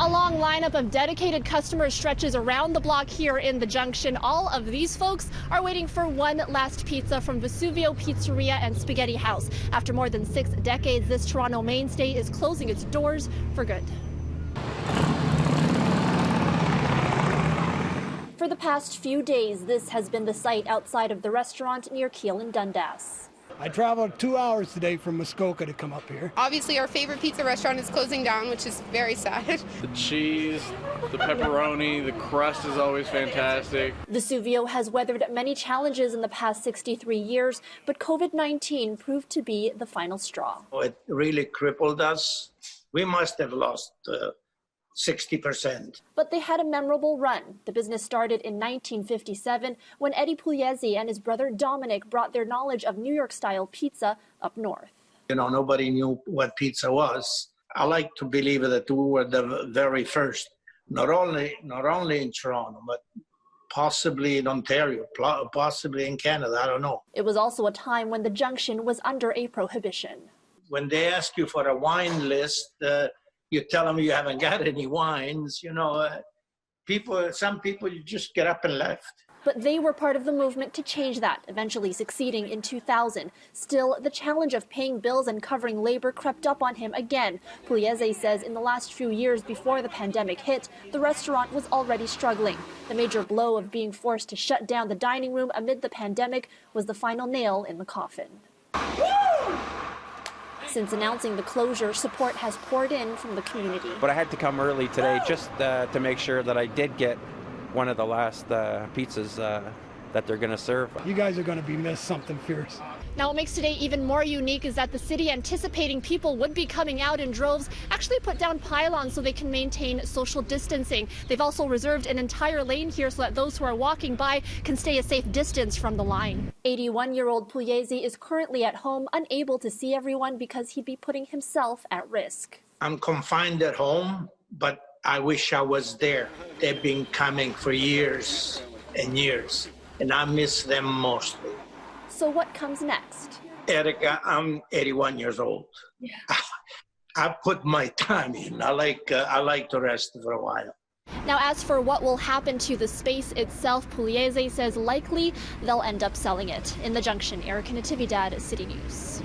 A long lineup of dedicated customers stretches around the block here in the Junction. All of these folks are waiting for one last pizza from Vesuvio Pizzeria and Spaghetti House. After more than 6 decades, this Toronto mainstay is closing its doors for good. For the past few days, this has been the site outside of the restaurant near Keele and Dundas. I traveled 2 hours today from Muskoka to come up here. Obviously, our favorite pizza restaurant is closing down, which is very sad. The cheese, the pepperoni, the crust is always fantastic. Vesuvio has weathered many challenges in the past 63 years, but COVID-19 proved to be the final straw. It really crippled us. We must have lost 60%. But they had a memorable run. The business started in 1957 when Eddie Pugliese and his brother Dominic brought their knowledge of New York-style pizza up north. You know, nobody knew what pizza was. I like to believe that we were the very first, not only in Toronto, but possibly in Ontario, possibly in Canada, I don't know. It was also a time when the Junction was under a prohibition. When they ask you for a wine list, you tell them you haven't got any wines, you know. Some people, you just get up and left. But they were part of the movement to change that, eventually succeeding in 2000. Still, the challenge of paying bills and covering labor crept up on him again. Pugliese says in the last few years before the pandemic hit, the restaurant was already struggling. The major blow of being forced to shut down the dining room amid the pandemic was the final nail in the coffin. Since announcing the closure, support has poured in from the community. But I had to come early today just to make sure that I did get one of the last pizzas that they're going to serve. You guys are going to be missed something fierce. Now, what makes today even more unique is that the city, anticipating people would be coming out in droves, actually put down pylons so they can maintain social distancing. They've also reserved an entire lane here so that those who are walking by can stay a safe distance from the line. 81-year-old Pugliese is currently at home, unable to see everyone because he'd be putting himself at risk. I'm confined at home, but I wish I was there. They've been coming for years and years, and I miss them mostly. So what comes next? Erica, I'm 81 years old. Yeah. I put my time in. I like to rest for a while. Now, as for what will happen to the space itself, Pugliese says likely they'll end up selling it. In the Junction, Erica, Natividad, City News.